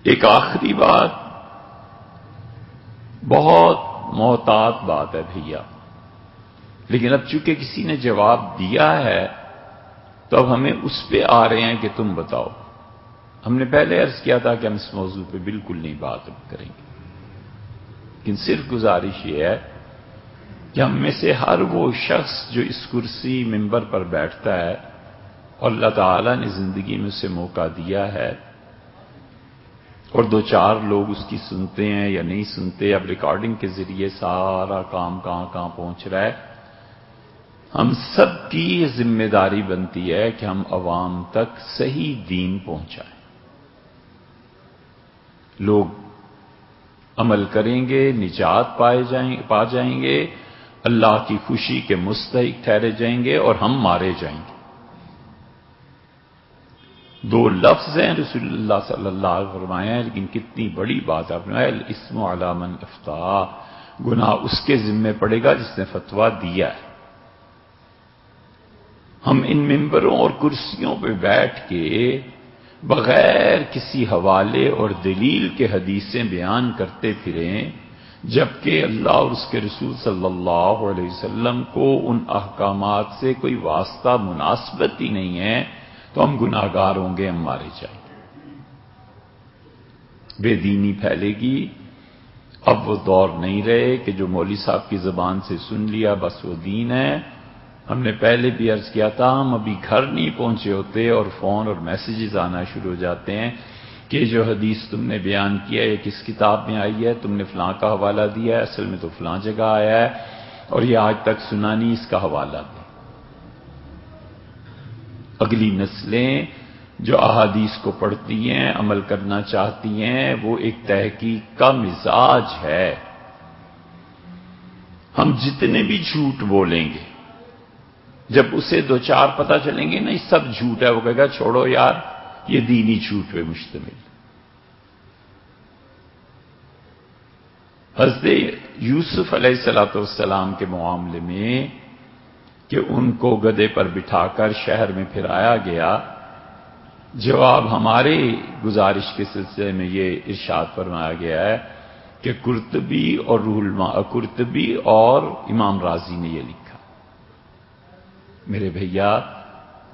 ایک آخری بات، بہت محتاط بات ہے بھیا، لیکن اب چونکہ کسی نے جواب دیا ہے تو اب ہمیں اس پہ آ رہے ہیں کہ تم بتاؤ. ہم نے پہلے عرض کیا تھا کہ ہم اس موضوع پہ بالکل نہیں بات کریں گے، لیکن صرف گزارش یہ ہے کہ ہم میں سے ہر وہ شخص جو اس کرسی منبر پر بیٹھتا ہے اور اللہ تعالیٰ نے زندگی میں اسے موقع دیا ہے اور دو چار لوگ اس کی سنتے ہیں یا نہیں سنتے، اب ریکارڈنگ کے ذریعے سارا کام کہاں کہاں پہنچ رہا ہے، ہم سب کی یہ ذمہ داری بنتی ہے کہ ہم عوام تک صحیح دین پہنچائیں. لوگ عمل کریں گے، نجات پا جائیں گے، اللہ کی خوشی کے مستحق ٹھہرے جائیں گے اور ہم مارے جائیں گے. دو لفظ ہیں رسول اللہ صلی اللہ علیہ وسلم فرمایا ہے، لیکن کتنی بڑی بات ہے. فرمایا الاسم علی من افتاء، گناہ اس کے ذمہ پڑے گا جس نے فتویٰ دیا ہے. ہم ان ممبروں اور کرسیوں پہ بیٹھ کے بغیر کسی حوالے اور دلیل کے حدیثیں بیان کرتے پھریں، جبکہ اللہ اور اس کے رسول صلی اللہ علیہ وسلم کو ان احکامات سے کوئی واسطہ مناسبت ہی نہیں ہے، تو ہم گناہگار ہوں گے، ہم مارے جائیں گے. بے دینی پھیلے گی. اب وہ دور نہیں رہے کہ جو مولوی صاحب کی زبان سے سن لیا بس وہ دین ہے. ہم نے پہلے بھی عرض کیا تھا، ہم ابھی گھر نہیں پہنچے ہوتے اور فون اور میسیجز آنا شروع ہو جاتے ہیں کہ جو حدیث تم نے بیان کیا ہے کس کتاب میں آئی ہے، تم نے فلاں کا حوالہ دیا ہے، اصل میں تو فلاں جگہ آیا ہے اور یہ آج تک سنا نہیں، اس کا حوالہ دیں. اگلی نسلیں جو احادیث کو پڑھتی ہیں، عمل کرنا چاہتی ہیں، وہ ایک تحقیق کا مزاج ہے. ہم جتنے بھی جھوٹ بولیں گے، جب اسے دو چار پتہ چلیں گے نہیں سب جھوٹ ہے، وہ کہے گا چھوڑو یار یہ دینی جھوٹ پہ مشتمل. حضرت یوسف علیہ السلام کے معاملے میں کہ ان کو گدھے پر بٹھا کر شہر میں پھرایا گیا، جواب ہمارے گزارش کے سلسلے میں یہ ارشاد فرمایا گیا ہے کہ قرطبی اور امام رازی نے یہ لکھا. میرے بھیا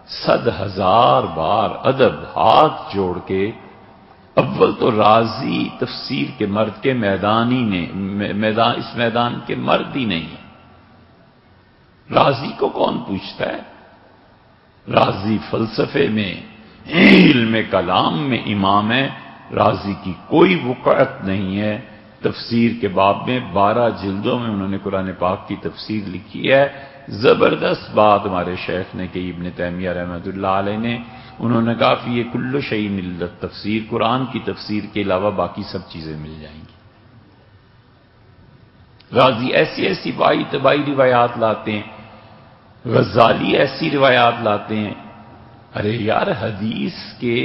100,000 بار ادب ہاتھ جوڑ کے، اول تو رازی تفسیر کے مرد کے اس میدان کے مرد ہی نہیں. رازی کو کون پوچھتا ہے؟ رازی فلسفے میں، علم کلام میں امام ہے. رازی کی کوئی وقعت نہیں ہے. تفسیر کے باب میں 12 جلدوں میں انہوں نے قرآن پاک کی تفسیر لکھی ہے. زبردست بات ہمارے شیخ نے کہ ابن تیمیہ رحمۃ اللہ علیہ نے، انہوں نے کہا کہ یہ کل شیء الا تفسیر، قرآن کی تفسیر کے علاوہ باقی سب چیزیں مل جائیں گی. غازی ایسی ایسی بائی تبائی روایات لاتے ہیں، غزالی ایسی روایات لاتے ہیں. ارے یار حدیث کے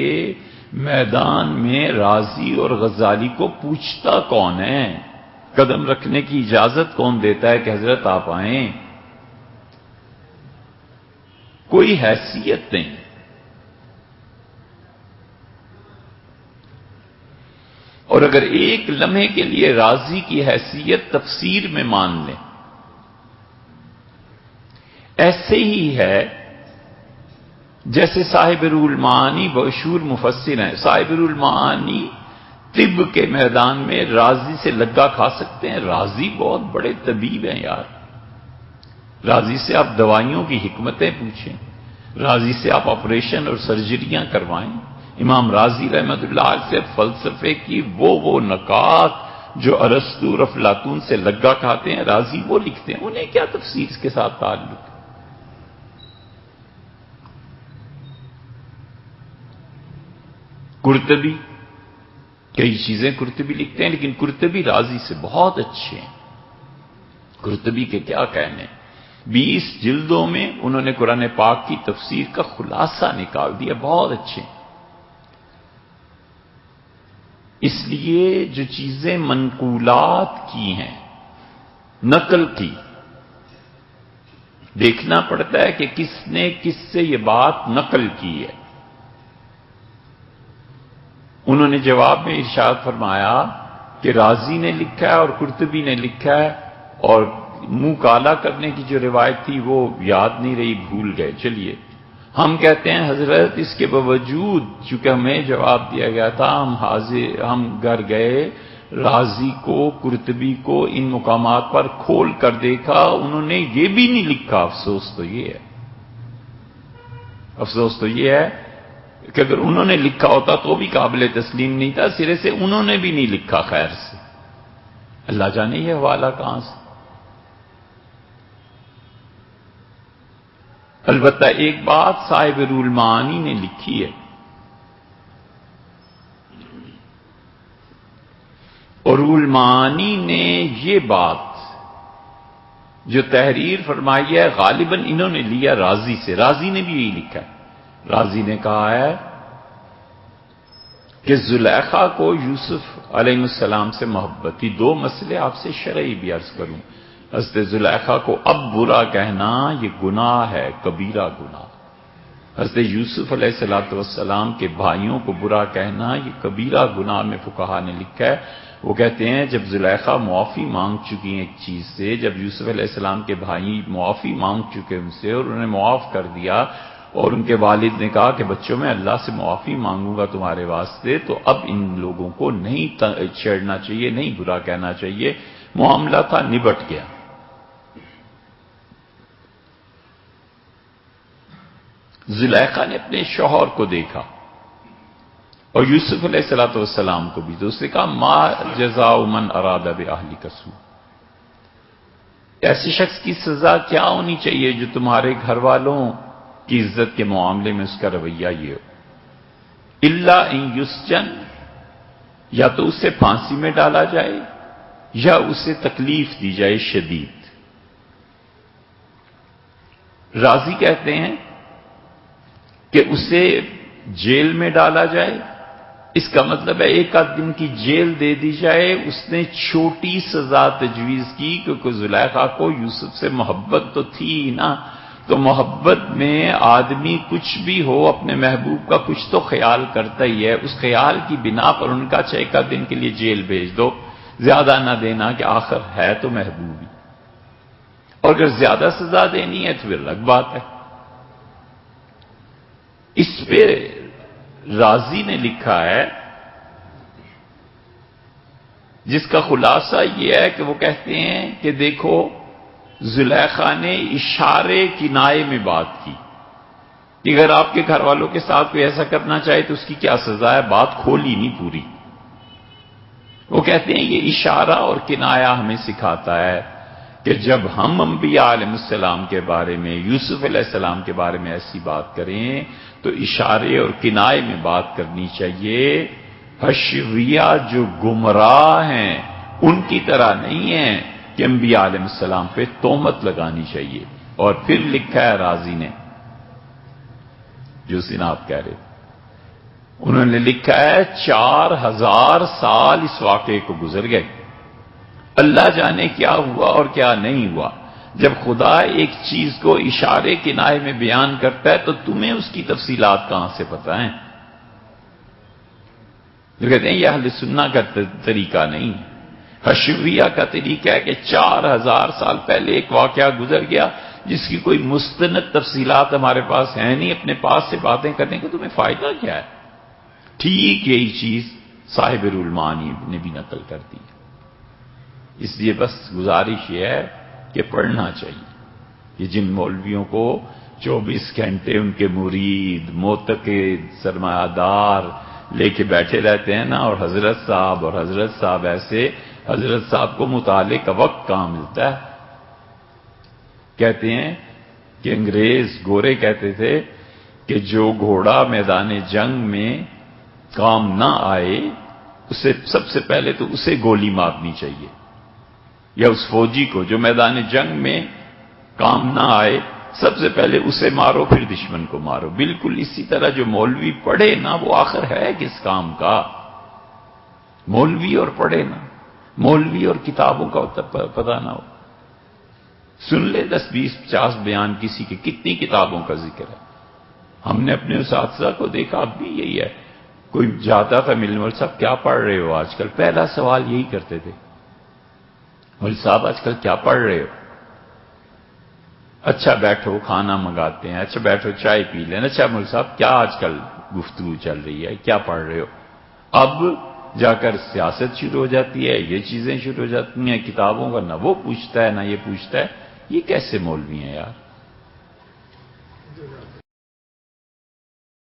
میدان میں رازی اور غزالی کو پوچھتا کون ہے؟ قدم رکھنے کی اجازت کون دیتا ہے کہ حضرت آپ آئیں؟ کوئی حیثیت نہیں. اور اگر ایک لمحے کے لیے رازی کی حیثیت تفسیر میں مان لیں، ایسے ہی ہے جیسے صاحب روح المعانی مشہور مفسر ہیں. صاحب روح المعانی طب کے میدان میں رازی سے لگا کھا سکتے ہیں. رازی بہت بڑے طبیب ہیں یار. رازی سے آپ دوائیوں کی حکمتیں پوچھیں، رازی سے آپ آپریشن اور سرجریاں کروائیں. امام رازی رحمۃ اللہ علیہ سے فلسفے کی وہ نکات جو ارسطو اور افلاطون سے لگا کھاتے ہیں، رازی وہ لکھتے ہیں. انہیں کیا تفسیر کے ساتھ تعلق؟ قرطبی کئی چیزیں قرطبی لکھتے ہیں، لیکن قرطبی رازی سے بہت اچھے ہیں. قرطبی کے کیا کہنے، 20 جلدوں میں انہوں نے قرآن پاک کی تفسیر کا خلاصہ نکال دیا، بہت اچھے. اس لیے جو چیزیں منقولات کی ہیں، نقل کی، دیکھنا پڑتا ہے کہ کس نے کس سے یہ بات نقل کی ہے. انہوں نے جواب میں ارشاد فرمایا کہ رازی نے لکھا ہے اور قرطبی نے لکھا ہے، اور منہ کالا کرنے کی جو روایت تھی وہ یاد نہیں رہی، بھول گئے۔ چلیے ہم کہتے ہیں حضرت اس کے باوجود چونکہ ہمیں جواب دیا گیا تھا، ہم گھر گئے، رازی کو قرطبی کو ان مقامات پر کھول کر دیکھا، انہوں نے یہ بھی نہیں لکھا۔ افسوس تو یہ ہے کہ اگر انہوں نے لکھا ہوتا تو بھی قابل تسلیم نہیں تھا، سرے سے انہوں نے بھی نہیں لکھا۔ خیر سے اللہ جانے یہ حوالہ کہاں سے۔ البتہ ایک بات صاحب روح المعانی نے لکھی ہے، اور روح المعانی نے یہ بات جو تحریر فرمائی ہے غالباً انہوں نے لیا رازی سے، رازی نے بھی یہی لکھا ہے۔ رازی نے کہا ہے کہ زلیخا کو یوسف علیہ السلام سے محبت تھی۔ دو مسئلے آپ سے شرعی بھی عرض کروں۔ حضرت زلیخا کو اب برا کہنا یہ گناہ ہے، کبیرہ گناہ۔ حضرت یوسف علیہ السلام کے بھائیوں کو برا کہنا یہ کبیرہ گناہ میں فقہا نے لکھا ہے۔ وہ کہتے ہیں جب زلیخا معافی مانگ چکی ہیں ایک چیز سے، جب یوسف علیہ السلام کے بھائی معافی مانگ چکے ان سے اور انہوں نے معاف کر دیا، اور ان کے والد نے کہا کہ بچوں میں اللہ سے معافی مانگوں گا تمہارے واسطے، تو اب ان لوگوں کو نہیں چھیڑنا چاہیے، نہیں برا کہنا چاہیے۔ معاملہ تھا نبٹ گیا۔ زلیخا نے اپنے شوہر کو دیکھا اور یوسف علیہ السلام کو بھی، تو اس نے کہا ما جزاء من اراد باہلک سوء، ایسے شخص کی سزا کیا ہونی چاہیے جو تمہارے گھر والوں کی عزت کے معاملے میں اس کا رویہ یہ ہو، الا ان یسجن، یا تو اسے پھانسی میں ڈالا جائے یا اسے تکلیف دی جائے شدید۔ رازی کہتے ہیں کہ اسے جیل میں ڈالا جائے، اس کا مطلب ہے ایک آدھ دن کی جیل دے دی جائے۔ اس نے چھوٹی سزا تجویز کی کیونکہ زلیخا کو یوسف سے محبت تو تھی نا، تو محبت میں آدمی کچھ بھی ہو اپنے محبوب کا کچھ تو خیال کرتا ہی ہے۔ اس خیال کی بنا پر ان کا 6 دن کے لیے جیل بھیج دو، زیادہ نہ دینا کہ آخر ہے تو محبوب ہی، اور اگر زیادہ سزا دینی ہے تو پھر الگ بات ہے۔ اس پہ رازی نے لکھا ہے جس کا خلاصہ یہ ہے کہ وہ کہتے ہیں کہ دیکھو زلیخا نے اشارے کنائے میں بات کی کہ اگر آپ کے گھر والوں کے ساتھ کوئی ایسا کرنا چاہے تو اس کی کیا سزا ہے، بات کھولی نہیں پوری۔ وہ کہتے ہیں یہ اشارہ اور کنایا ہمیں سکھاتا ہے کہ جب ہم انبیاء علیہ السلام کے بارے میں، یوسف علیہ السلام کے بارے میں ایسی بات کریں تو اشارے اور کنائے میں بات کرنی چاہیے۔ حشویہ جو گمراہ ہیں ان کی طرح نہیں ہیں کہ انبیاء علیہ السلام پہ تہمت لگانی چاہیے۔ اور پھر لکھا ہے رازی نے جو سناب کہہ رہے، انہوں نے لکھا ہے 4000 سال اس واقعے کو گزر گئے، اللہ جانے کیا ہوا اور کیا نہیں ہوا۔ جب خدا ایک چیز کو اشارے کنائے میں بیان کرتا ہے تو تمہیں اس کی تفصیلات کہاں سے پتہ ہیں؟ جو کہتے ہیں یہ اہل سنہ کا طریقہ نہیں، حشویہ کا طریقہ ہے کہ 4000 سال پہلے ایک واقعہ گزر گیا جس کی کوئی مستند تفصیلات ہمارے پاس ہیں نہیں، اپنے پاس سے باتیں کرنے کا تمہیں فائدہ کیا ہے؟ ٹھیک یہی چیز صاحب روح المعانی نے بھی نقل کر دی۔ اس لیے بس گزارش یہ ہے کہ پڑھنا چاہیے۔ یہ جن مولویوں کو 24 گھنٹے ان کے مرید معتقد سرمایہ دار لے کے بیٹھے رہتے ہیں نا، اور حضرت صاحب ایسے، حضرت صاحب کو مطالعے کا وقت کہاں ملتا ہے؟ کہتے ہیں کہ انگریز گورے کہتے تھے کہ جو گھوڑا میدان جنگ میں کام نہ آئے اسے سب سے پہلے تو اسے گولی مارنی چاہیے، یا اس فوجی کو جو میدان جنگ میں کام نہ آئے سب سے پہلے اسے مارو پھر دشمن کو مارو۔ بالکل اسی طرح جو مولوی پڑھے نا وہ آخر ہے کس کام کا؟ مولوی اور پڑھے نا، مولوی اور کتابوں کا پتہ نہ ہو، سن لے 10 20 50 بیان کسی کے، کتنی کتابوں کا ذکر ہے۔ ہم نے اپنے اساتذہ کو دیکھا، اب بھی یہی ہے، کوئی جاتا تھا ملنے، مول صاحب کیا پڑھ رہے ہو آج کل؟ پہلا سوال یہی کرتے تھے، مول صاحب آج کل کیا پڑھ رہے ہو؟ اچھا بیٹھو کھانا منگاتے ہیں، اچھا بیٹھو چائے پی لیں، اچھا مول صاحب کیا آج کل گفتگو چل رہی ہے، کیا پڑھ رہے ہو؟ اب جا کر سیاست شروع ہو جاتی ہے، یہ چیزیں شروع ہو جاتی ہیں، کتابوں کا نہ وہ پوچھتا ہے نہ یہ پوچھتا ہے۔ یہ کیسے مولوی ہیں یار؟